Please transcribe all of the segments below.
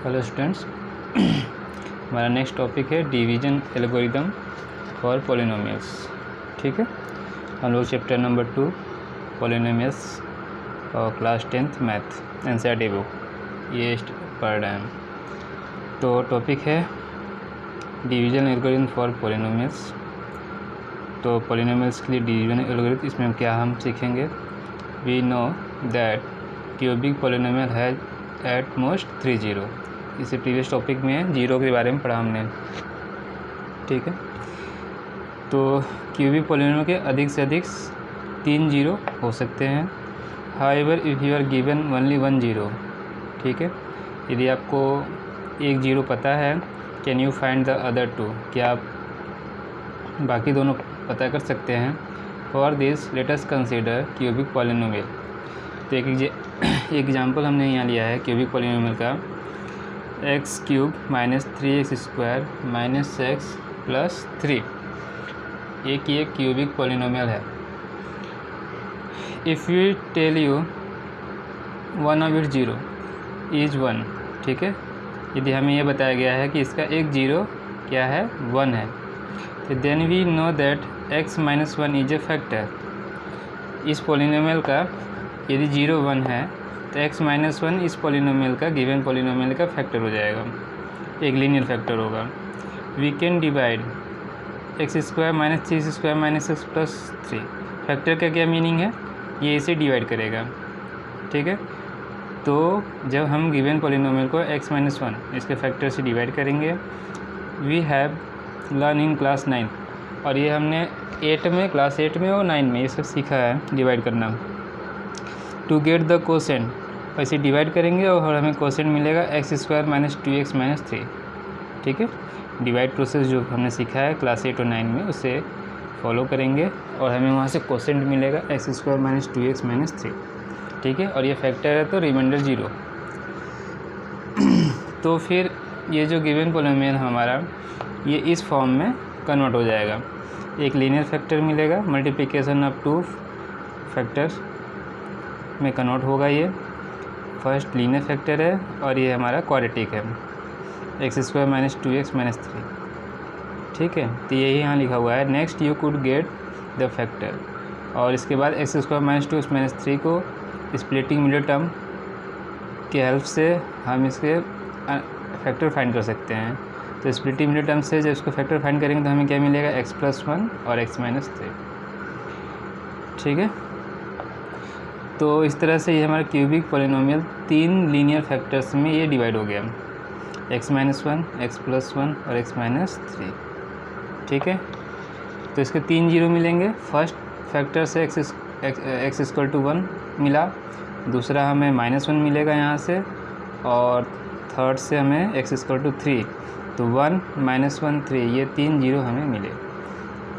Hello students, हमारा next topic है division algorithm for polynomials. ठीक है, हम लोग चैप्टर नंबर 2 पॉलिनोमियल्स और class 10th math NCERT book ये पढ़ रहे हैं। तो टॉपिक है डिवीजन एल्गोरिदम फॉर पॉलिनोमियल्स। तो पॉलिनोमियल्स के लिए डिवीजन एल्गोरिदम, इसमें क्या हम सीखेंगे। We know that cubic polynomial has at most 3 zero. इसे प्रीवियस टॉपिक में जीरो के बारे में पढ़ा हमने। ठीक है, तो क्यूबिक पॉलिनोमियल के अधिक से अधिक 3 जीरो हो सकते हैं। However if you are given only 1 zero, ठीक है, यदि आपको एक जीरो पता है, can you find the other 2, क्या आप बाकी दोनों पता कर सकते हैं। For this let us consider cubic polynomial. तो एक एग्जाम्पल हमने यहाँ लिया है क्यूबिक पॉलिनोमियल का, x cube minus 3x square minus x plus 3। एक ये क्यूबिक पॉलिनोमियल है। If you tell you one of it zero is 1, ठीक है, यदि हमें यह बताया गया है कि इसका एक जीरो क्या है, 1 है, तो then we know that x minus 1 is a factor. इस पॉलिनोमियल का यदि 0 1 है तो x माइनस 1 इस पॉलिनोमियल का, गिवन पॉलिनोमियल का फैक्टर हो जाएगा, एक लीनियर फैक्टर होगा। We can divide x square minus 3 square minus x plus 3। Factor का क्या मीनिंग है, ये इसे डिवाइड करेगा। ठीक है, तो जब हम गिवन पॉलिनोमियल को x माइनस 1 इसके फैक्टर से डिवाइड करेंगे, we have learn in class 9, और ये हमने 8 में, क्लास 8 में और 9 में ये सब सीखा है डिवाइड करना। टू गेट द कोसेंट, ऐसे डिवाइड करेंगे और हमें कोसेंट मिलेगा x square minus 2x minus 3। ठीक है, डिवाइड प्रोसेस जो हमने सीखा है क्लास 8 और 9 में उसे फॉलो करेंगे और हमें वहाँ से कोसेंट मिलेगा x square minus 2x minus 3। ठीक है, और ये फैक्टर है तो रिमाइंडर 0। तो फिर ये जो गिवन पॉलिनोमियल हमारा ये इस फॉर्म में कन्वर्ट हो जाएगा। एक लीनियर फैक्टर मिलेगा, मल्टीप्लिकेशन ऑफ 2 फैक्टर्स में कन्वर्ट होगा। ये फर्स्ट लीनियर फैक्टर है और ये हमारा क्वाड्रेटिक है, x square minus 2x minus 3। ठीक है, तो यही यहाँ लिखा हुआ है। Next you could get the factor, और इसके बाद x square minus 2x minus 3 को स्प्लिटिंग मिडिल टर्म के हेल्प से हम इसके फैक्टर फाइंड कर सकते हैं। तो स्प्लिटिंग मिडिल टर्म से जब इसको फैक्टर फाइंड करेंगे तो हमें क्या मिलेगा, x प्लस 1 और x माइनस 3। ठीक है, तो इस तरह से ये हमारा क्यूबिक पॉलिनोमियल 3 लीनियर फैक्टर्स में ये डिवाइड हो गया, x माइनस 1, x प्लस 1 और x माइनस 3। ठीक है, तो इसके 3 जीरो मिलेंगे। फर्स्ट फैक्टर से x इक्वल टू 1 मिला, दूसरा हमें माइनस 1 मिलेगा यहाँ से, और थर्ड से हमें x इक्वल टू 3, तो 1 माइनस 1 3, ये 3 जीरो हमें मिले।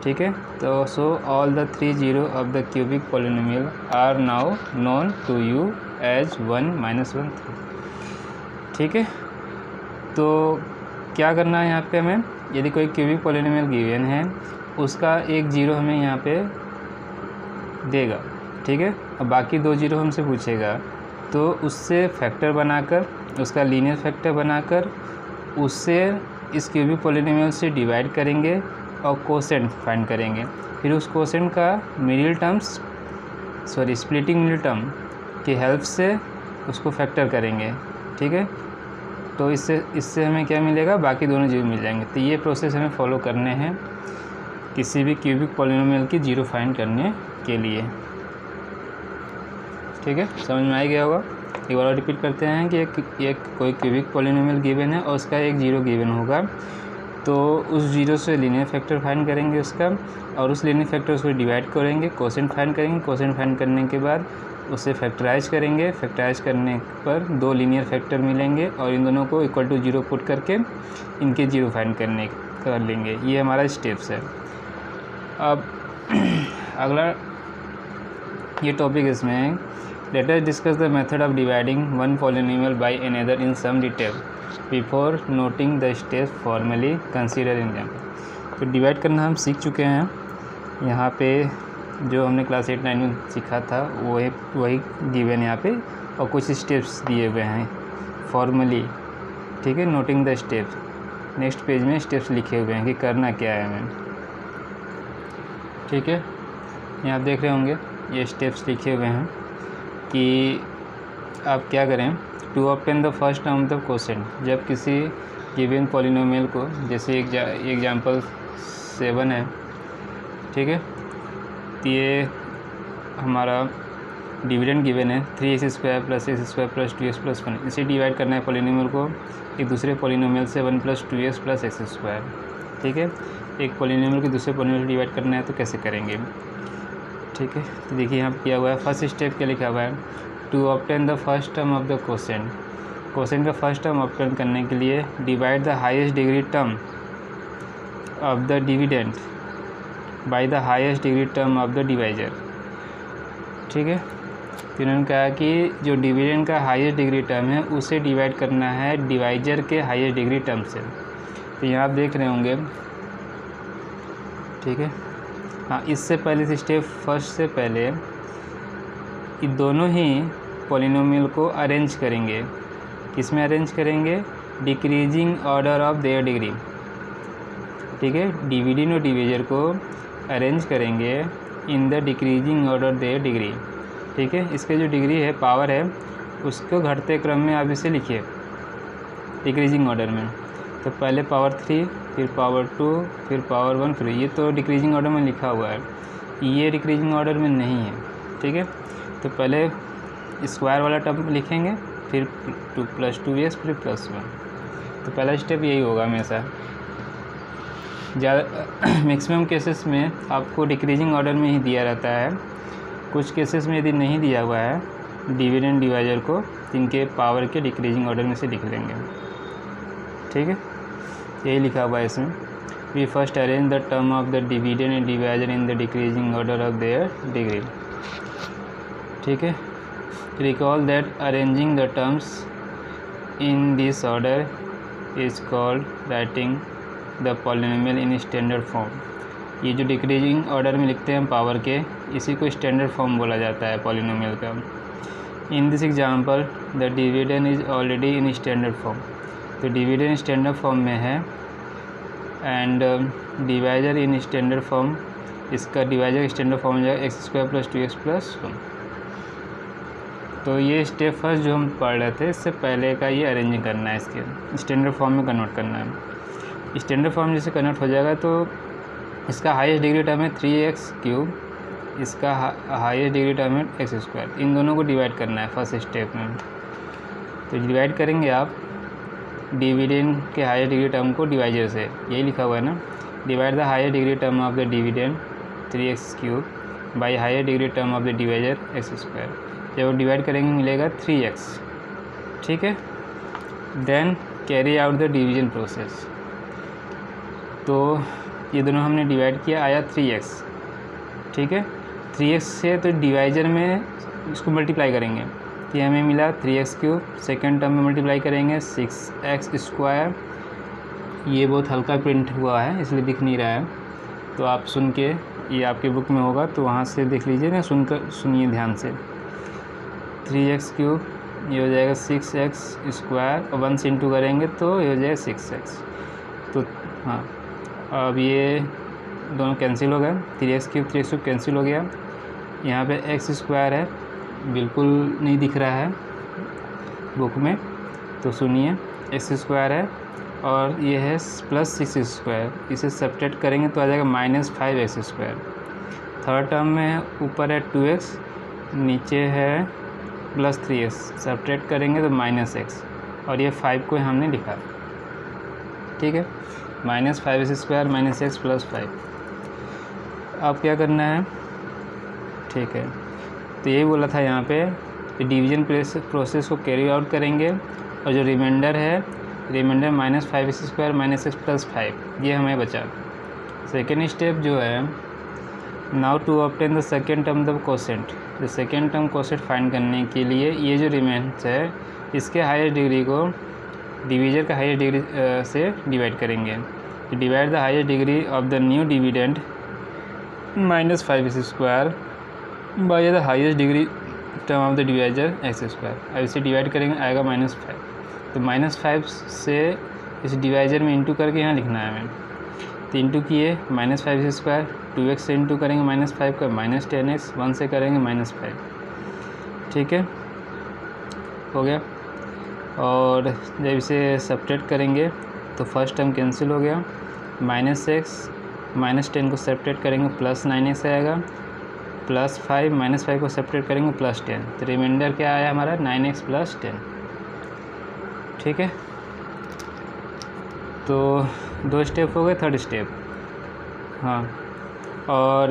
ठीक है, तो so all the 3 zero of the cubic polynomial are now known to you as 1 minus 1 3। ठीक है, तो क्या करना है यहाँ पे हमें, यदि कोई क्यूबिक पॉलिनोमियल गिवन है उसका एक जीरो हमें यहाँ पे देगा। ठीक है, अब बाकी 2 जीरो हमसे पूछेगा, तो उससे फैक्टर बनाकर, उसका लीनियर फैक्टर बनाकर उससे इस क्यूबिक पॉलिनोमियल से डिवाइड करेंगे और कोसेंट फाइंड करेंगे। फिर उस कोसेंट का middle terms, splitting middle term की हेल्प से उसको फैक्टर करेंगे। ठीक है, तो इससे हमें क्या मिलेगा, बाकी दोनों जीरो मिल जाएंगे। तो ये प्रोसेस हमें फॉलो करने हैं किसी भी क्यूबिक पॉलिनोमियल की जीरो फाइंड करने के लिए। ठीक है, समझ में आ गया होगा। एक बार और रिपीट करते हैं कि एक कोई क्यूबिक पॉलिनोमियल गिवन है और उसका एक जीरो गिवन होगा, तो उस जीरो से लीनियर फैक्टर फाइंड करेंगे उसका, और उस लीनियर फैक्टर को डिवाइड करेंगे, कोसेंट फाइंड करेंगे, कोसेंट फाइंड करने के बाद उसे फैक्टराइज करेंगे। फैक्टराइज करने पर 2 लीनियर फैक्टर मिलेंगे और इन दोनों को इक्वल टू 0 पुट करके इनके जीरो फाइंड कर लेंगे। ये हमारा स्टेप्स है। अब अगला ये टॉपिक इसमें, let us discuss the method of dividing one polynomial by another in some detail before noting the steps formally consider in them. तो डिवाइड करना हम सीख चुके हैं, यहाँ पे जो हमने क्लास 8 9 में सीखा था वही गिवन यहाँ पे, और कुछ स्टेप्स दिए हुए हैं फॉर्मली ठीक है, noting the steps. Next page में स्टेप्स लिखे हुए हैं कि करना क्या है हमें। ठीक है, यहाँ आप देख रहे होंगे ये स्टेप्स लिखे हुए हैं कि आप क्या करें। To obtain the first term of the quotient, जब किसी गिवन पॉलिनोमियल को, जैसे एग्जाम्पल 7 है, ठीक है, तो ये हमारा डिविडेंड गिवन है 3x² + x² + 2x + 1। इसे डिवाइड करना है पॉलिनोमियल को एक दूसरे पॉलिनोमियल से 1 + 2x + x²। ठीक है, एक पॉलिनोमियल के दूसरे पॉलिनोमियल से डिवाइड करना है तो कैसे करेंगे। ठीक है, तो देखिए यहाँ किया हुआ है। फर्स्ट स्टेप क्या लिखा हुआ है, to obtain the first term of the quotient. Quotient का फर्स्ट टर्म ऑब्टेन करने के लिए divide the highest degree term of the dividend by the highest degree term of the divisor. ठीक है, तो इन्होंने कहा कि जो डिविडेंड का हाईएस्ट डिग्री टर्म है उसे डिवाइड करना है डिवाइजर के हाईएस्ट डिग्री टर्म से। तो यहाँ आप देख रहे होंगे, ठीक है। हाँ, इससे पहले स्टेप फर्स्ट से पहले ये दोनों ही पॉलिनोमियल को अरेंज करेंगे। किस में अरेंज करेंगे, decreasing order of their degree. ठीक है, डिविडेंड और डिवाइजर को अरेंज करेंगे इन the decreasing order there degree. ठीक है, इसके जो डिग्री है, पावर है, उसको घटते क्रम में आप इसे लिखिए डिक्रीजिंग ऑर्डर में। तो पहले पावर 3, फिर पावर 2, फिर पावर 1, फिर ये तो डिक्रीजिंग ऑर्डर में लिखा हुआ है, ये डिक्रीजिंग ऑर्डर में नहीं है। ठीक है, तो पहले स्क्वायर वाला टर्म लिखेंगे, फिर 2 + 2x फिर +1। तो पहला स्टेप यही होगा हमेशा। ज़्यादा मैक्सिमम केसेस में आपको डिक्रीजिंग ऑर्डर में ही दिया रहता है। कुछ केसेस में यदि नहीं दिया हुआ है डिविडेंड डिवाइजर को, इनके पावर के डिक्रीजिंग ऑर्डर में से लिख लेंगे। ठीक है, यही लिखा हुआ है इसमें। We first arrange the term of the dividend and divisor in the decreasing order of their degree. ठीक है, recall that arranging the terms in this order is called writing the polynomial in standard form. ये जो decreasing order में लिखते हैं power के, इसी को स्टैंडर्ड फॉर्म बोला जाता है पॉलिनोमियल का। In this example the dividend is already in standard form. तो डिविडेंड स्टैंडर्ड फॉर्म में है and divisor in standard form. इसका डिवाइजर स्टैंडर्ड फॉर्म हो जाएगा x² + 2x + 1। तो ये स्टेप फर्स्ट जो हम पढ़ रहे थे, इससे पहले का ये अरेंजिंग करना है, इसके स्टैंडर्ड फॉर्म में कन्वर्ट करना है। स्टैंडर्ड फॉर्म जैसे कन्वर्ट हो जाएगा तो इसका हाईएस्ट डिग्री टर्म है 3x³, इसका हाईएस्ट डिग्री टर्म है x²। इन दोनों को डिवाइड करना है फर्स्ट स्टेप में। तो डिवाइड करेंगे आप डिविडेंड के हाईएस्ट डिग्री टर्म को डिवाइजर से, यही लिखा हुआ है ना, divide the highest degree term of the dividend 3x³ by highest degree term of the divisor x²। जब डिवाइड करेंगे मिलेगा 3x। ठीक है, then carry out the division process. तो ये दोनों हमने डिवाइड किया, आया 3x। ठीक है, 3x से तो डिवाइजर में इसको मल्टीप्लाई करेंगे, तो हमें मिला 3x³। सेकेंड टर्म में मल्टीप्लाई करेंगे 6x²। ये बहुत हल्का प्रिंट हुआ है इसलिए दिख नहीं रहा है, तो आप सुन के, ये आपके बुक में होगा तो वहाँ से देख लीजिए ना, सुनिए ध्यान से। 3x³, ये हो जाएगा 6x², और 1 से इंटू करेंगे तो ये हो जाएगा 6x। तो हाँ, अब ये दोनों कैंसिल हो गए, 3x³ कैंसिल हो गया। यहाँ पे x² है, बिल्कुल नहीं दिख रहा है बुक में, तो सुनिए, x² है और ये है +6x²। इसे सब्ट्रैक्ट करेंगे तो आ जाएगा -5x²। थर्ड टर्म में ऊपर है 2x, नीचे है +3x, सब्ट्रैक्ट करेंगे तो -x, और ये 5 को हमने लिखा। ठीक है, -5x² -x + 5। अब क्या करना है, ठीक है, तो यही बोला था यहाँ पे, डिवीजन प्रोसेस को कैरी आउट करेंगे, और जो रिमाइंडर है, रिमाइंडर -5x² -x + 5, ये हमें बचा। सेकेंड स्टेप जो है, now to obtain the second term the quotient. तो सेकेंड टर्म क्वोशिएंट फाइंड करने के लिए ये जो रिमेंस है, इसके हाईएस्ट डिग्री को डिवीजर का हाईएस्ट डिग्री से डिवाइड करेंगे। Divide the highest degree of the new dividend -5x² by the highest degree term of the divisor x²। अब इसे डिवाइड करेंगे, आएगा -5। तो -5 से इस डिवाइजर में इंटू करके यहाँ लिखना है हमें। तो इंटू किए -5² 2x से इंटू करेंगे -5 का -10x, 1 से करेंगे -5। ठीक है, हो गया। और जब इसे सब्ट्रैक्ट करेंगे तो फर्स्ट टर्म कैंसिल हो गया, -x -10 को सब्ट्रैक्ट करेंगे +9x आएगा, +5 -5 को सब्ट्रैक्ट करेंगे +10। तो रिमाइंडर क्या आया हमारा 9x + 10। ठीक है, तो 2 स्टेप हो गए। थर्ड स्टेप, हाँ, और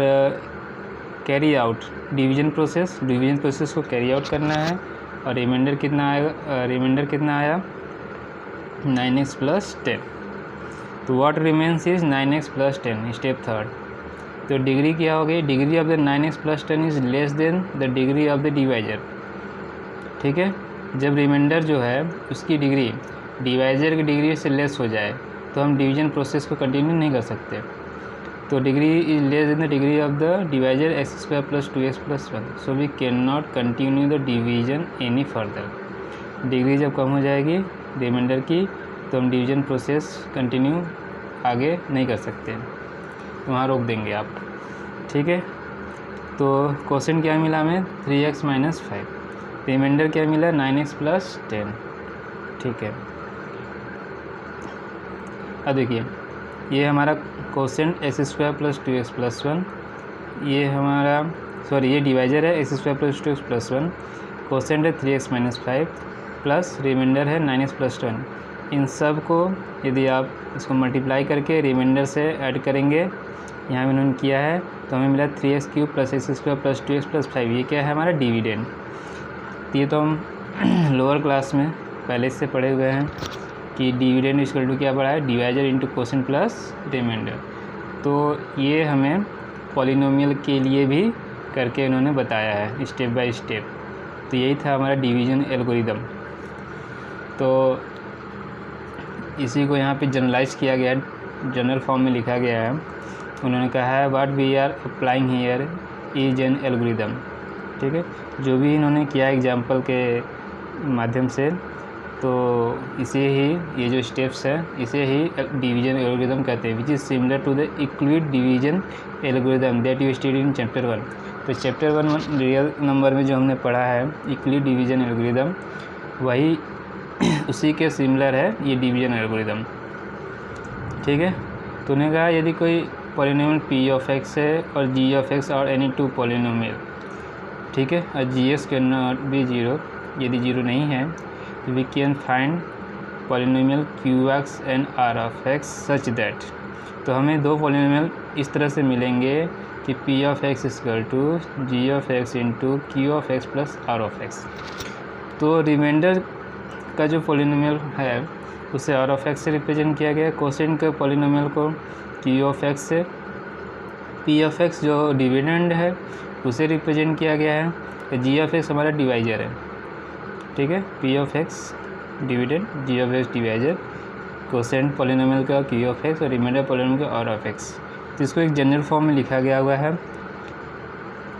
कैरी आउट डिवीजन प्रोसेस को कैरी आउट करना है। और रिमाइंडर कितना आया 9x + 10। तो what remains is 9x + 10, step third. तो डिग्री क्या हो गई, degree of the 9x + 10 is less than the degree of the divisor. ठीक है, जब रिमाइंडर जो है उसकी डिग्री डिवाइजर की डिग्री से लेस हो जाए तो हम डिवीजन प्रोसेस को कंटिन्यू नहीं कर सकते। तो degree is less than the degree of the divisor x² + 2x + 1, so we can not continue the division any further. Degree जब कम हो जाएगी रिमाइंडर की तो हम डिवीजन प्रोसेस कंटिन्यू आगे नहीं कर सकते, वहाँ रोक देंगे आप। ठीक है, तो क्वेश्चन क्या मिला हमें 3x - 5, रिमाइंडर क्या मिला 9x + 10। ठीक है, अब देखिए ये हमारा क्वेश्चन x² + 2x + 1, ये हमारा ये डिवाइजर है x² + 2x + 1, क्वेश्चन है 3x - 5 प्लस रिमाइंडर है 9x + 10। इन सब को यदि आप इसको मल्टीप्लाई करके रिमाइंडर से ऐड करेंगे, यहाँ में उन्होंने किया है, तो हमें मिला 3x³ + x² + 2x + 5। ये क्या है हमारा डिविडेंड। ये तो हम लोअर क्लास में पहले से पढ़े हुए हैं कि डिविडेंड इक्वल टू क्या पढ़ा है, divisor into quotient plus remainder. तो ये हमें पॉलिनोमियल के लिए भी करके इन्होंने बताया है स्टेप बाय स्टेप। तो यही था हमारा डिवीजन एल्गोरिदम। तो इसी को यहाँ पे जनरलाइज किया गया, जनरल फॉर्म में लिखा गया है। उन्होंने कहा है what we are applying here is an algorithm. ठीक है, जो भी इन्होंने किया एग्जाम्पल के माध्यम से, तो इसे ही ये जो स्टेप्स है इसे ही डिवीजन एल्गोरिदम कहते हैं, which is similar to the Euclid division algorithm that you study in chapter 1। तो चैप्टर 1 रियल नंबर में जो हमने पढ़ा है यूक्लिड डिवीजन एल्गोरिदम, वही उसी के सिमिलर है ये डिवीजन एल्गोरिदम। ठीक है, तो उन्होंने कहा यदि कोई पॉलिनोमियल p(x) है और g(x) और एनी टू पॉलिनोमियल, ठीक है, और gx कैन नॉट बी 0, यदि 0 नहीं है तो we can find polynomial qx and r(x) such that. तो हमें दो पॉलिनोमियल इस तरह से मिलेंगे कि p(x) = g(x) × q(x) + r(x). तो रिमाइंडर का जो पॉलिनोमियल है उसे r(x) से रिप्रेजेंट किया गया है, क्वोशिएंट के पॉलिनोमियल को q(x) से, p(x) जो डिविडेंड है उसे रिप्रेजेंट किया गया है, g(x) हमारा डिवाइजर है। ठीक है, p(x) dividend, g(x) divisor, quotient polynomial का q(x) और रिमाइंडर पॉलिनोमियल का r(x). तो इसको एक जनरल फॉर्म में लिखा गया हुआ है।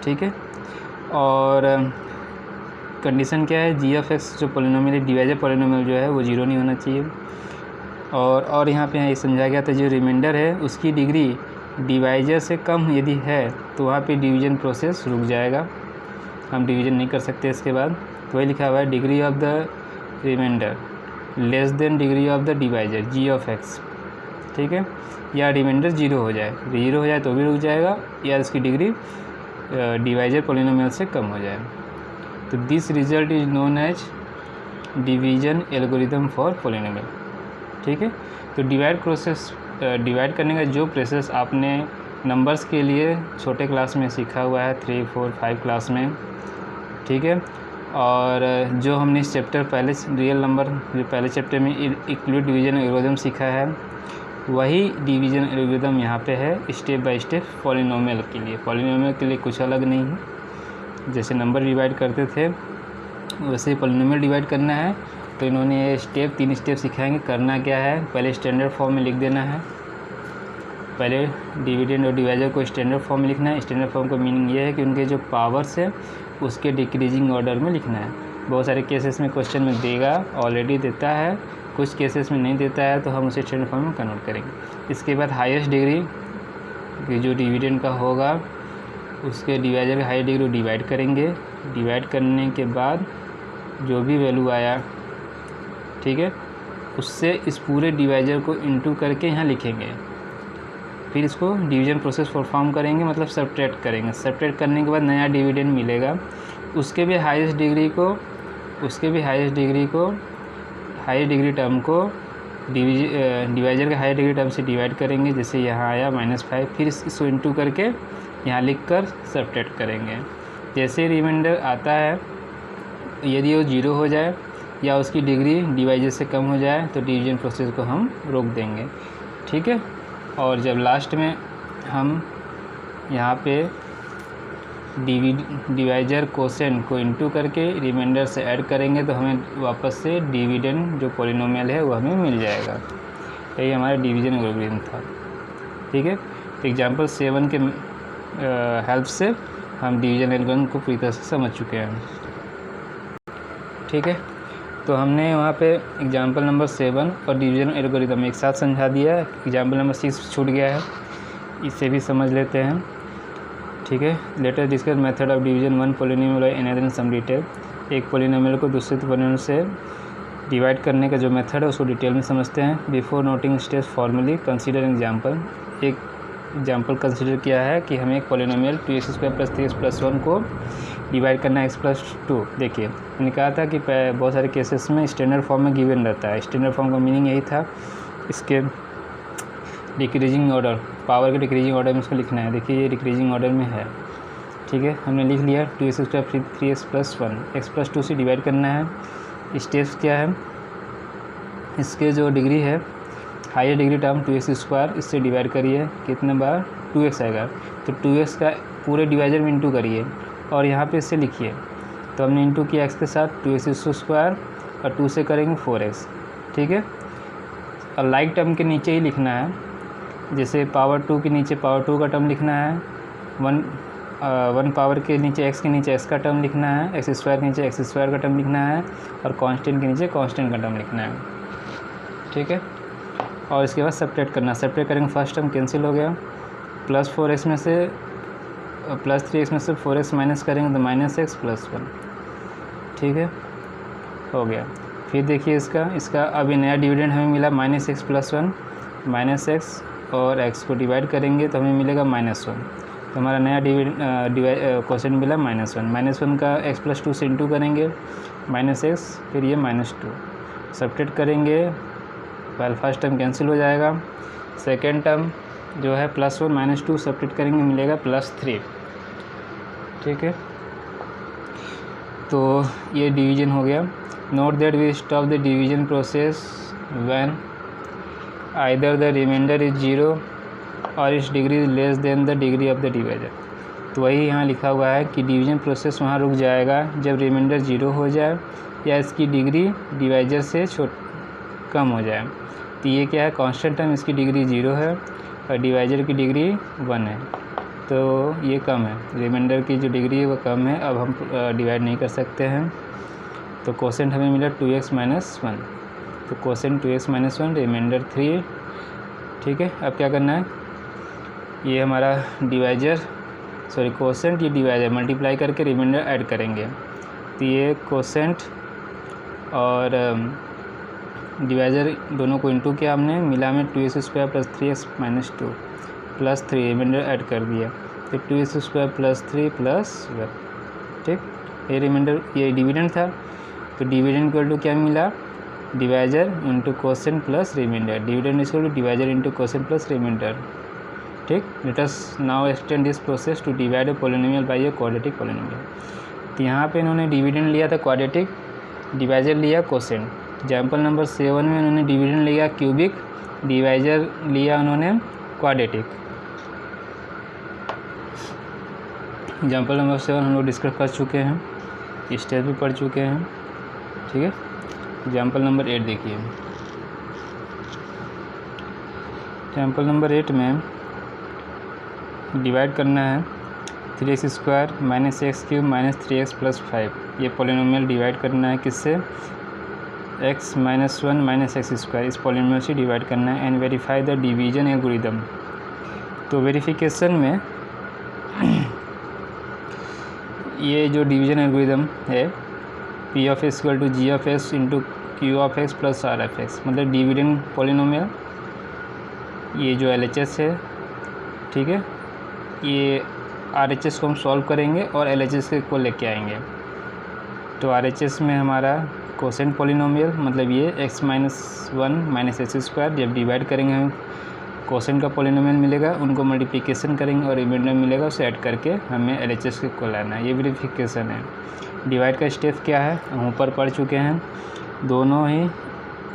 ठीक है, और कंडीशन क्या है, g(x) जो पॉलिनोमियल डिवाइजर पॉलिनोमियल जो है वो 0 नहीं होना चाहिए। और यहाँ पे ये समझाया गया था जो रिमाइंडर है उसकी डिग्री डिवाइजर से कम यदि है तो वहाँ पे डिवीजन प्रोसेस रुक जाएगा, हम डिवीजन नहीं कर सकते इसके बाद। तो वही लिखा हुआ है degree of the remainder less than degree of the divisor g(x). ठीक है, या रिमाइंडर 0 हो जाए तो भी रुक जाएगा, या इसकी डिग्री डिवाइजर पॉलिनोमियल से कम हो जाए। तो this result is known as division algorithm for polynomial. ठीक है, तो डिवाइड करने का जो प्रोसेस आपने नंबर्स के लिए छोटे क्लास में सीखा हुआ है 3, 4, 5 क्लास में। ठीक है, और जो हमने इस चैप्टर पहले रियल नंबर जो पहले चैप्टर में यूक्लिड डिवीजन एल्गोरिदम सीखा है, वही डिवीजन एल्गोरिदम यहाँ पे है स्टेप बाय स्टेप पॉलिनोमियल के लिए। पॉलिनोमियल के लिए कुछ अलग नहीं है, जैसे नंबर डिवाइड करते थे वैसे ही पॉलिनोमियल डिवाइड करना है। तो इन्होंने ये 3 स्टेप सिखाएंगे। करना क्या है, पहले स्टैंडर्ड फॉर्म में लिख देना है, पहले डिविडेंड और डिवाइजर को स्टैंडर्ड फॉर्म में लिखना है। स्टैंडर्ड फॉर्म का मीनिंग ये है कि उनके जो पावर्स है उसके डिक्रीजिंग ऑर्डर में लिखना है। बहुत सारे केसेस में क्वेश्चन में देगा, ऑलरेडी देता है, कुछ केसेस में नहीं देता है, तो हम उसे स्टैंडर्ड फॉर्म में कन्वर्ट करेंगे। इसके बाद हाईएस्ट डिग्री की जो डिविडेंड का होगा उसके डिवाइजर का हाईएस्ट डिग्री डिवाइड करेंगे। डिवाइड करने के बाद जो भी वैल्यू आया, ठीक है, उससे इस पूरे डिवाइजर को इनटू करके यहाँ लिखेंगे। फिर इसको डिवीजन प्रोसेस परफॉर्म करेंगे, मतलब सब्ट्रैक्ट करेंगे। सब्ट्रैक्ट करने के बाद नया डिविडेंड मिलेगा, उसके भी highest degree highest degree term को डिवाइजर के हाईएस्ट डिग्री टर्म से डिवाइड करेंगे। जैसे यहाँ आया -5, फिर इसको इनटू करके यहाँ लिखकर सब्ट्रैक्ट करेंगे। जैसे रिमाइंडर आता है, यदि वो 0 हो जाए या उसकी डिग्री डिवाइजर से कम हो जाए तो डिवीजन प्रोसेस को हम रोक देंगे, ठीक है। और जब लास्ट में हम यहाँ पे डिवाइजर कोसेंट को इनटू करके रिमाइंडर से ऐड करेंगे तो हमें वापस से डिविडेंड जो पॉलिनोमियल है वो हमें मिल जाएगा। यही हमारा डिवीजन एल्गोरिथम था, ठीक है। एग्जाम्पल 7 के हेल्प से हम डिवीजन एल्गोरिथम को पूरी तरह से समझ चुके हैं, ठीक है। तो हमने वहाँ पे एग्जाम्पल नंबर 7 और डिवीजन एल्गोरिथम एक साथ समझा दिया है। एग्जाम्पल नंबर 6 छूट गया है, इसे भी समझ लेते हैं, ठीक है। Later discuss method of division one polynomial by another in some detail. एक पॉलिनोमियल को दूसरे पॉलिनोमियल से डिवाइड करने का जो मेथड है उसको डिटेल में समझते हैं। Before noting steps formally consider example. एक एग्जाम्पल कंसीडर किया है कि हमें एक पॉलिनोमियल 2x² + 3x + 1 को डिवाइड करना है x + 2। देखिए, मैंने कहा था कि बहुत सारे केसेस में स्टैंडर्ड फॉर्म में गिवन रहता है। स्टैंडर्ड फॉर्म का मीनिंग यही था, इसके डिक्रीजिंग ऑर्डर, पावर के डिक्रीजिंग ऑर्डर में इसको लिखना है। देखिए ये डिक्रीजिंग ऑर्डर में है, ठीक है। हमने लिख लिया 2x² + 3x + 1 x + 2 से डिवाइड करना है। स्टेप्स क्या है, इसके जो डिग्री है हाईएस्ट डिग्री टर्म 2x², इससे डिवाइड करिए, कितने बार 2x आएगा, तो 2x का पूरे डिवाइजर में इंटू करिए और यहाँ पे इससे लिखिए। तो हमने इंटू किया x के साथ 2x² और 2 से करेंगे 4x, ठीक है। और लाइक टर्म के नीचे ही लिखना है, जैसे पावर 2 के नीचे पावर 2 का टर्म लिखना है, 1 पावर के नीचे x के नीचे x का टर्म लिखना है, x² के नीचे x² का टर्म लिखना है और कांस्टेंट के नीचे कांस्टेंट का टर्म लिखना है, ठीक है। और इसके बाद सब्ट्रैक्ट करना, सब्ट्रैक्ट करेंगे, फर्स्ट टर्म कैंसिल हो गया, +4x में से +3x में से 4x माइनस करेंगे तो -x + 1, ठीक है, हो गया। फिर देखिए इसका अभी नया डिविडेंड हमें मिला -x + 1, -x और x को डिवाइड करेंगे तो हमें मिलेगा -1। तो हमारा नया क्वेश्चन मिला -1 का x + 2 से इंटू करेंगे, -x, फिर ये -2 सब्ट्रैक्ट करेंगे, पहले फर्स्ट टर्म कैंसिल हो जाएगा, सेकेंड टर्म जो है +1 -2 सब्ट्रैक्ट करेंगे, मिलेगा +3, ठीक है। तो ये डिवीजन हो गया। Note that we stop the division process when either the remainder is 0 और its degree is less than the degree of the divisor. तो वही यहाँ लिखा हुआ है कि डिवीजन प्रोसेस वहाँ रुक जाएगा जब रिमाइंडर 0 हो जाए या इसकी डिग्री डिवाइजर से कम हो जाए। तो ये क्या है, कांस्टेंट टर्म, इसकी डिग्री 0 है और डिवाइजर की डिग्री 1 है, तो ये कम है, रिमाइंडर की जो डिग्री है वो कम है। अब हम डिवाइड नहीं कर सकते हैं, तो कोसेंट हमें मिला 2x - 1, तो कोसेंट 2x - 1, रिमाइंडर 3, ठीक है। अब क्या करना है, ये हमारा कोसेंट, ये डिवाइजर मल्टीप्लाई करके रिमाइंडर ऐड करेंगे। तो ये कोसेंट और डिवाइजर दोनों को इंटू किया हमने, मिला में 2x² + 3x - 2 +3, रिमाइंडर ऐड कर दिया, तो 2x² + 3 + 1, ठीक। ये रिमाइंडर, ये डिविडेंड था, तो डिविडेंड इक्वल टू क्या मिला, divisor into quotient plus remainder, dividend equal to divisor into quotient plus remainder, ठीक। Let us now extend this process to divide a polynomial by a quadratic polynomial. तो यहाँ पे इन्होंने dividend लिया था quadratic, divisor लिया कोसेंट। एग्जाम्पल नंबर 7 में उन्होंने डिविडेंड लिया क्यूबिक, डिवाइजर लिया उन्होंने क्वाड्रेटिक। एग्जाम्पल नंबर 7 हम लोग डिस्कस कर चुके हैं, स्टेप भी पढ़ चुके हैं, ठीक है। एग्जाम्पल नंबर 8 देखिए। एग्जाम्पल नंबर 8 में डिवाइड करना है 3x² - x³ - 3x + 5। ये पॉलिनोमियल डिवाइड करना है किससे, x minus 1 minus x square, इस पॉलिनोमियल से डिवाइड करना है। And verify the division algorithm. तो वेरिफिकेशन में ये जो डिवीजन एल्गोरिदम है p of x equal to g of x into q of x plus r of x, मतलब डिविडेंड पॉलिनोमियल, ये जो LHS है, ठीक है, ये RHS को हम सॉल्व करेंगे और LHS को लेके आएंगे। तो RHS में हमारा कोसेंट पॉलिनोमियल, मतलब ये x minus 1 minus x square, जब डिवाइड करेंगे हम कोसेंट का पॉलिनोमियल मिलेगा, उनको मल्टीप्लिकेशन करेंगे और रिमाइंडर मिलेगा, उसे ऐड करके हमें LHS को लाना है। ये वेरिफिकेशन है। डिवाइड का स्टेप क्या है हम ऊपर पढ़ चुके हैं। दोनों ही,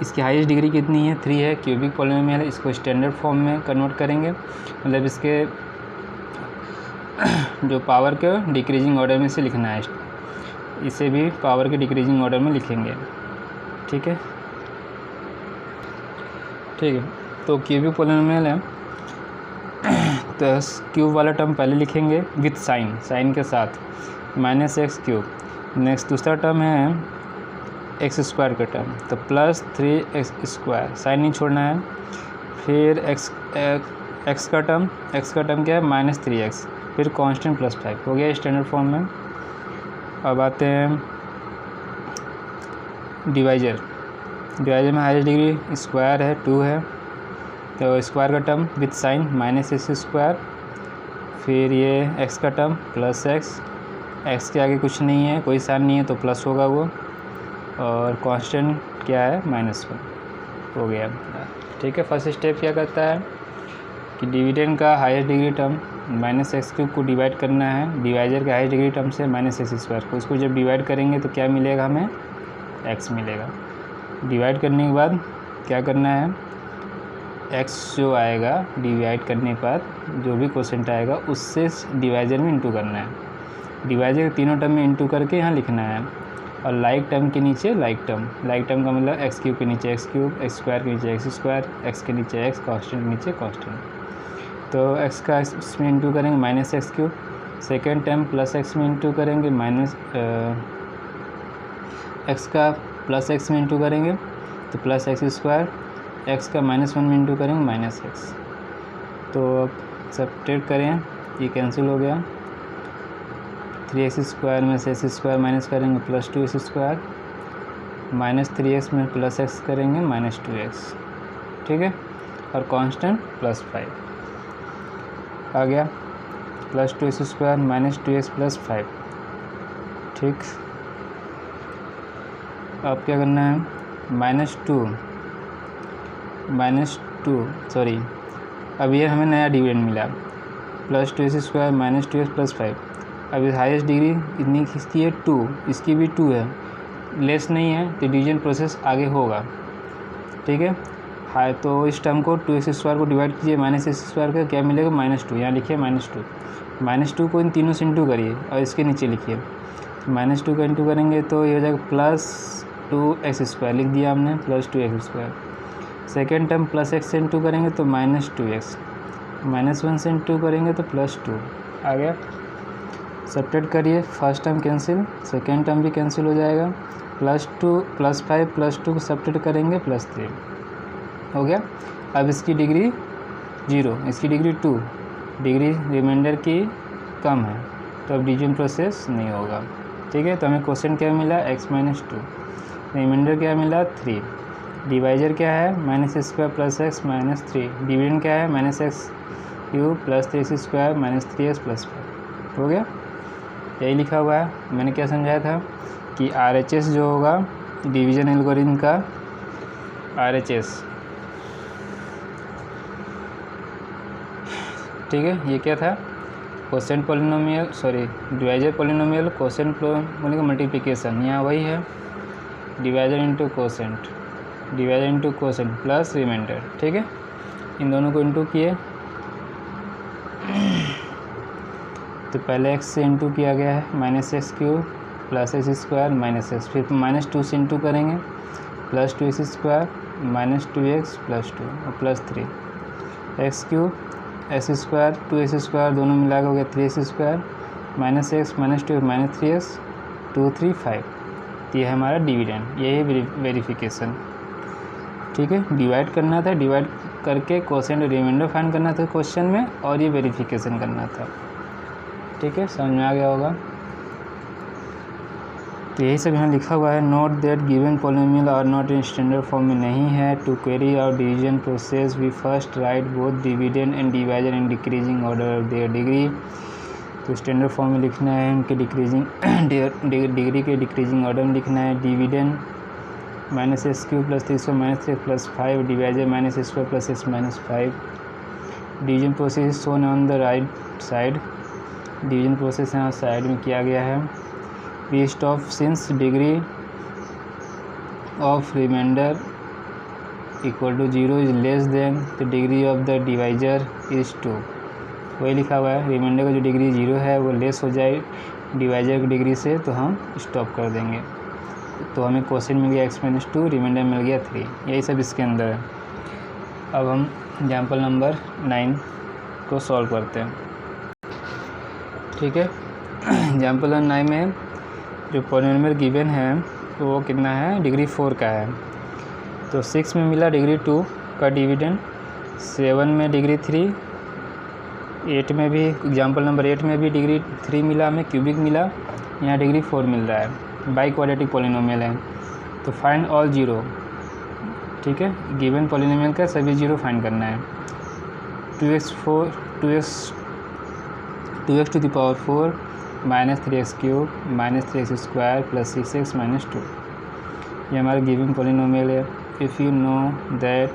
इसकी हाईएस्ट डिग्री कितनी है, 3 है, क्यूबिक पॉलिनोमियल है, इसको स्टैंडर्ड फॉर्म में कन्वर्ट करेंगे, मतलब इसके जो पावर के डिक्रीजिंग ऑर्डर में से लिखना है, इसे भी पावर के डिक्रीजिंग ऑर्डर में लिखेंगे, ठीक है। तो क्यूबिक पॉलिनोमियल है, तो क्यूब वाला टर्म पहले लिखेंगे विथ साइन के साथ, माइनस एक्स क्यूब। नेक्स्ट दूसरा टर्म है एक्स स्क्वायर का टर्म, तो प्लस 3x स्क्वायर, साइन नहीं छोड़ना है। फिर एक्स का टर्म क्या है, माइनस 3x, फिर कांस्टेंट प्लस 5, हो गया स्टैंडर्ड फॉर्म में। अब आते हैं डिवाइजर में हाईएस्ट डिग्री स्क्वायर है, 2 है, तो स्क्वायर का term with sign minus x square, फिर ये एक्स का टर्म प्लस एक्स के आगे कुछ नहीं है, कोई साइन नहीं है तो प्लस होगा वो, और कांस्टेंट क्या है, -1 हो गया, ठीक है। फर्स्ट स्टेप क्या करता है कि डिविडेंड का highest degree term minus x cube को डिवाइड करना है डिवाइजर के हाईएस्ट डिग्री टर्म से माइनस एक्स स्क्वायर को, उसको जब डिवाइड करेंगे तो क्या मिलेगा, हमें x मिलेगा। डिवाइड करने के बाद क्या करना है, x जो आएगा डिवाइड करने के बाद जो भी क्वोशेंट आएगा उससे डिवाइजर में इंटू करना है, डिवाइजर के तीनों टर्म में इंटू करके यहाँ लिखना है, और लाइक टर्म के नीचे लाइक टर्म का मतलब एक्स क्यूब के नीचे एक्स क्यूब, एक्स स्क्वायर के नीचे एक्स स्क्वायर, एक्स के नीचे एक्स, कांस्टेंट के नीचे कांस्टेंट। तो एक्स का इसमें इंटू करेंगे minus x cube, second term plus x में इंटू करेंगे माइनस एक्स का प्लस एक्स में इंटू करेंगे तो प्लस एक्स स्क्वायर, एक्स का -1 में इंटू करेंगे माइनस एक्स। तो अब सब्ट्रैक्ट करें, ये कैंसिल हो गया, 3x स्क्वायर में से एक्स स्क्वायर माइनस करेंगे plus 2x square, minus 3x में प्लस x करेंगे माइनस 2x, ठीक है, और कांस्टेंट प्लस 5 आ गया, plus 2x square minus 2x plus 5, ठीक। अब क्या करना है, सॉरी, अब ये हमें नया डिविडेंड मिला, plus 2x square minus 2x plus 5। अब हाईएस्ट डिग्री इतनी किसकी है, 2, इसकी भी 2 है, लेस नहीं है तो डिवीजन प्रोसेस आगे होगा, ठीक है। हाई तो इस टर्म को 2x स्क्वायर को डिवाइड कीजिए माइनस एक्स स्क्वायर का, क्या मिलेगा -2, यहाँ लिखिए -2 को इन तीनों से इंटू करिए और इसके नीचे लिखिए, -2 का इंटू करेंगे तो ये हो जाएगा प्लस 2x स्क्वायर, लिख दिया हमने plus 2x square. Second term plus x से इंटू करेंगे तो -2x, -1 से इंटू करेंगे तो +2 आ गया। सब्ट्रैक्ट करिए, first term cancel, second term भी कैंसिल हो जाएगा, +2 +5 +2 को सब्ट्रैक्ट करेंगे +3 हो गया। अब इसकी डिग्री 0, इसकी डिग्री 2, डिग्री रिमाइंडर की कम है, तो अब डिवीजन प्रोसेस नहीं होगा, ठीक है। तो हमें क्वेश्चन क्या मिला, x-2, रिमाइंडर क्या मिला 3, डिवाइजर क्या है -x² + x -3, डिविडेंड क्या है -x³ + 3x² -3x + 5 हो गया। यही लिखा हुआ है। मैंने क्या समझाया था कि RHS जो होगा डिवीजन एल्गोरिथम का, RHS, ठीक है, ये क्या था, quotient polynomial, sorry divisor polynomial, quotient polynomial का मल्टीप्लिकेशन, यहाँ वही है, divisor into quotient plus remainder, ठीक है। इन दोनों को इंटू किए तो पहले x से इंटू किया गया है -x³ + x² -x, फिर -2 से इंटू करेंगे +2x² -2x + 2 और +3, x³ x² 2x² दोनों मिला के हो गया 3x² -x -2 -3x 235, ये है हमारा डिविडेंड, यही वेरिफिकेशन। ठीक है, डिवाइड करना था, डिवाइड करके क्वोशिएंट रिमाइंडर फाइंड करना था क्वेश्चन में, और ये वेरिफिकेशन करना था। ठीक है, समझ में आ गया होगा। तो यही सब यहाँ लिखा हुआ है। Note that given polynomial are not in standard form में नहीं है। To carry out division process we first write both dividend and divisor in decreasing order of their degree. तो स्टैंडर्ड फॉर्म में लिखना है, उनके डिक्रीजिंग डिग्री के decreasing order में लिखना है। Dividend -x³ + 300 -3x + 5, divisor -x² + x - 5। Division process is shown on the right side. Division process यहाँ साइड में किया गया है। We stop since degree of remainder equal to 0 is less than the degree of the divisor is 2। वही लिखा हुआ है, reminder का जो डिग्री 0 है वो लेस हो जाए डिवाइजर की डिग्री से, तो हम स्टॉप कर देंगे। तो हमें क्वेश्चन मिल गया x - 2, रिमाइंडर मिल गया 3। यही सब इसके अंदर है। अब हम एग्जाम्पल नंबर 9 को सॉल्व करते हैं। ठीक है, एग्जाम्पल नंबर 9 में जो पॉलिनोमियल गिवन है तो वो कितना है, डिग्री 4 का है। तो 6 में मिला डिग्री 2 का डिविडेंड, 7 में डिग्री 3, 8 में भी, एग्जाम्पल नंबर 8 में भी डिग्री 3 मिला, हमें क्यूबिक मिला, यहाँ डिग्री 4 मिल रहा है। बाई क्वाड्रेटिक पॉलिनोमियल है। तो फाइंड ऑल 0। ठीक है, गिवन पॉलिनोमियल का सभी 0 फाइंड करना है। 2x to the power 4 -3x³ -3x² + 6x - 2, ये हमारा गिवन पॉलिनोमियल है। If you know that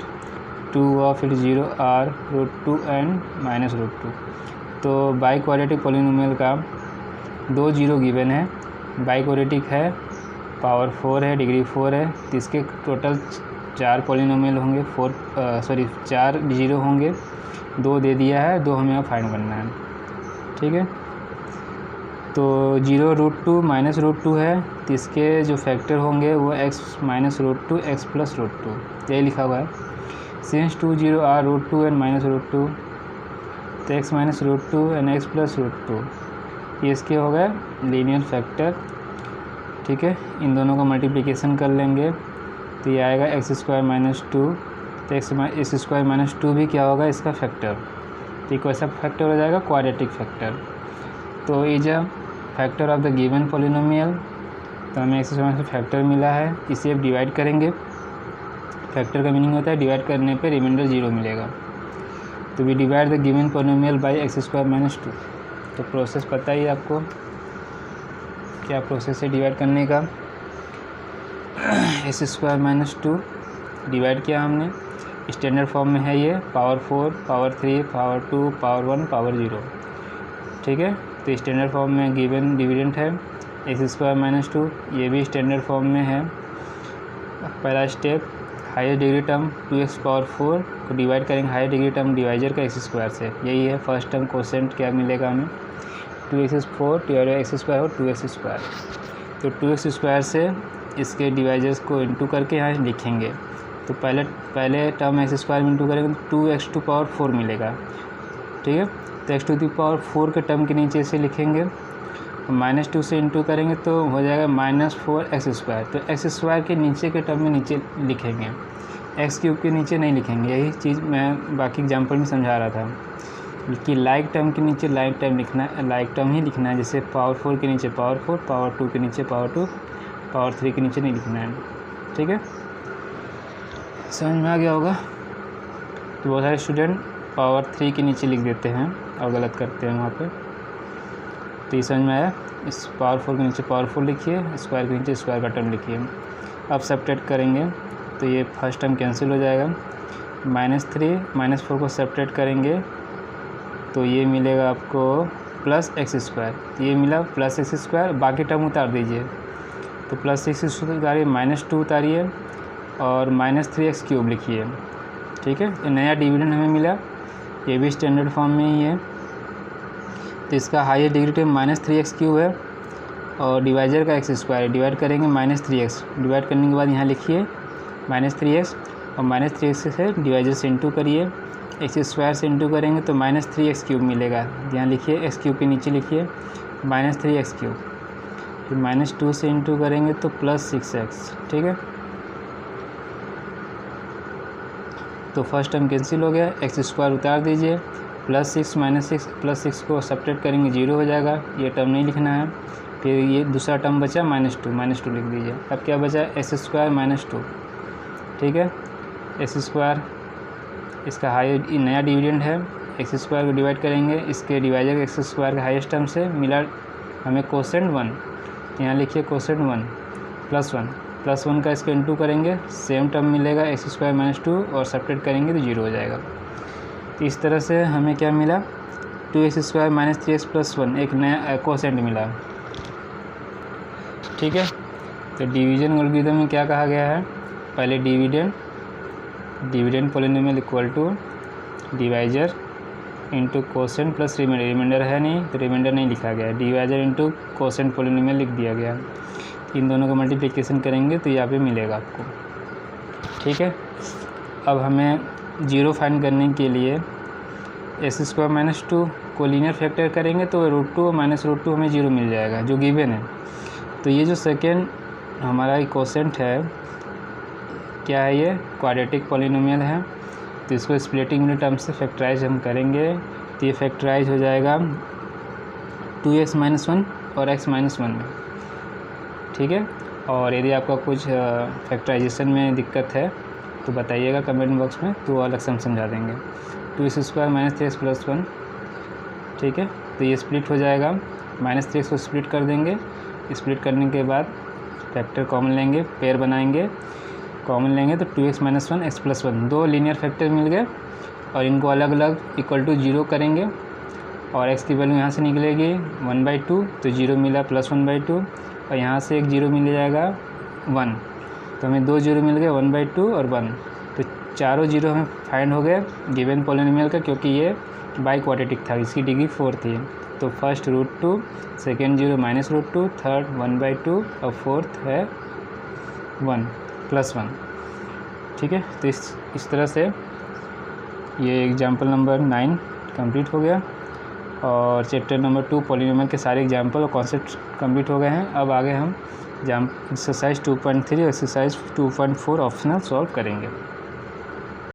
2 of it 0 are √2 and -√2। तो बाई क्वाड्रेटिक पॉलिनोमियल का 2 0 गिवन है। बाई क्वाड्रेटिक है, पावर 4 है, डिग्री 4 है, तो इसके टोटल 4 पॉलिनोमियल होंगे, 4 0 होंगे। 2 दे दिया है, 2 हमें यहाँ फाइंड करना है। ठीक है, तो 0 √2 -√2 है, तो इसके जो फैक्टर होंगे वो x - √2 x + √2, यही लिखा हुआ है। सिंस 2 0 आर √2 एंड -√2, तो x - √2 एंड x + √2, ये इसके हो गए लीनियर फैक्टर। ठीक है, इन दोनों का मल्टीप्लिकेशन कर लेंगे तो ये आएगा x² - 2, तो x² - 2 भी क्या होगा, इसका फैक्टर। तो ये कैसा फैक्टर हो जाएगा, क्वाड्रेटिक फैक्टर। तो is a factor of the given polynomial. तो हमें x² फैक्टर मिला है, इसे अब डिवाइड करेंगे। फैक्टर का मीनिंग होता है डिवाइड करने पे रिमाइंडर 0 मिलेगा। तो we divide the given polynomial by x² - 2। तो प्रोसेस पता ही आपको क्या प्रोसेस है डिवाइड करने का। x² - 2 डिवाइड किया हमने, स्टैंडर्ड फॉर्म में है ये, power 4, power 3, power 2, power 1, power 0। ठीक है, तो स्टैंडर्ड फॉर्म में गिवन डिविडेंड है x² - 2, ये भी स्टैंडर्ड फॉर्म में है। पहला step, highest degree term 2x power 4 को डिवाइड करेंगे हाईएस्ट डिग्री टर्म डिवाइजर का x² से, यही है फर्स्ट टर्म। क्वोशिएंट क्या मिलेगा हमें, 2x² डिवाइड x² और 2x²। तो 2x² से इसके डिवाइजर्स को इंटू करके यहाँ लिखेंगे। तो पहले टर्म x² में इंटू करेंगे तो 2x⁴ मिलेगा। ठीक है, तो x⁴ के टर्म के नीचे से लिखेंगे, -2 से इंटू करेंगे तो हो जाएगा -4x²। तो x² के नीचे के टर्म में नीचे लिखेंगे, x³ के नीचे नहीं लिखेंगे। यही चीज़ मैं बाकी एग्जाम्पल में समझा रहा था कि लाइक टर्म के नीचे लाइक टर्म लिखना है, लाइक टर्म ही लिखना है। जैसे पावर 4 के नीचे पावर 4, पावर 2 के नीचे पावर 2, पावर 3 के नीचे नहीं लिखना है। ठीक है, समझ में आ गया होगा। तो बहुत सारे स्टूडेंट पावर 3 के नीचे लिख देते हैं और गलत करते हैं वहाँ पे। तो ये समझ में आया, इस पावर 4 के नीचे पावर 4 लिखिए, स्क्वायर के नीचे स्क्वायर का टर्म लिखिए। अब सब्ट्रैक्ट करेंगे तो ये फर्स्ट टर्म कैंसिल हो जाएगा, -3 -4 को सब्ट्रैक्ट करेंगे तो ये मिलेगा आपको +x²। ये मिला +x², बाकी टर्म उतार दीजिए। तो +x² उतारिए, -2 उतारिए और -3x³ लिखिए। ठीक है, ये नया डिविडेंड हमें मिला, ये भी स्टैंडर्ड फॉर्म में ही है। तो इसका हाईएस्ट डिग्री टर्म -3x³ है और डिवाइजर का x² है। डिवाइड करेंगे -3x, डिवाइड करने के बाद यहाँ लिखिए -3x और -3x से डिवाइजर से इंटू करिए, x² से इंटू करेंगे तो -3x³ मिलेगा। यहाँ लिखिए x³ के नीचे लिखिए -3x³। फिर -2 से इंटू करेंगे तो +6x, ठीक है। तो फर्स्ट टर्म कैंसिल हो गया, x² उतार दीजिए, +6 को सब्ट्रैक्ट करेंगे 0 हो जाएगा, ये टर्म नहीं लिखना है। फिर ये दूसरा टर्म बचा -2 लिख दीजिए। अब क्या बचा, x² -2, ठीक है। x² इसका नया डिविडेंड है, x² को डिवाइड करेंगे, इसके डिवाइजर x² के हाईएस्ट टर्म से मिला हमें कोसेंट 1, यहाँ लिखिए कोसेंट 1 +1 का इसको इंटू करेंगे, सेम टर्म मिलेगा x² -2 और सब्ट्रैक्ट करेंगे तो 0 हो जाएगा। तो इस तरह से हमें क्या मिला, 2x² - 3x + 1 एक नया कोसेंट मिला, ठीक है। तो डिवीजन एल्गोरिथम में क्या कहा गया है, पहले dividend polynomial equal to divisor into quotient plus remainder है नहीं तो रिमाइंडर नहीं लिखा गया है, डिवाइजर इंटू कोसेंट पॉलिनोमियल लिख दिया गया। इन दोनों का मल्टीप्लिकेशन करेंगे तो यहाँ पे मिलेगा आपको, ठीक है। अब हमें 0 फाइंड करने के लिए x² - 2 को लीनियर फैक्टर करेंगे तो √2 और -√2 हमें 0 मिल जाएगा जो गिवन है। तो ये जो सेकेंड हमारा कोसेंट है, क्या है, ये क्वाड्रेटिक पॉलिनोमियल है। तो इसको स्प्लिटिंग यूनिट टर्म से फैक्टराइज हम करेंगे तो ये फैक्टराइज हो जाएगा 2x - 1 और x - 1 में, ठीक है। और यदि आपका कुछ फैक्टराइजेशन में दिक्कत है तो बताइएगा कमेंट बॉक्स में, तो अलग से हम समझा देंगे। 2x² - 3x + 1, ठीक है। तो ये स्प्लिट हो जाएगा, -3x को स्प्लिट कर देंगे, स्प्लिट करने के बाद फैक्टर कॉमन लेंगे, पेयर बनाएंगे, कॉमन लेंगे तो 2x - 1 x + 1 दो लीनियर फैक्टर मिल गए और इनको अलग अलग इक्वल टू 0 करेंगे और x की वैल्यू यहाँ से निकलेगी 1/2 तो 0 मिला +1/2 और यहाँ से एक 0 मिल जाएगा 1, तो हमें 2 0 मिल गए 1/2 और 1, तो चारों 0 हमें फाइंड हो गए गिवन पॉलिनोमियल का, क्योंकि ये बाई क्वाड्रेटिक था, इसकी डिग्री 4 थी। तो फर्स्ट √2, सेकेंड 0 -√2, थर्ड 1/2 और फोर्थ है 1 +1, ठीक है। तो इस तरह से ये एग्जाम्पल नंबर 9 कंप्लीट हो गया और चैप्टर नंबर 2 पॉलिनोमियल के सारे एग्जाम्पल और कॉन्सेप्ट कंप्लीट हो गए हैं। अब आगे हम एक्सरसाइज 2.3 और एक्सरसाइज 2.4 ऑप्शनल सॉल्व करेंगे।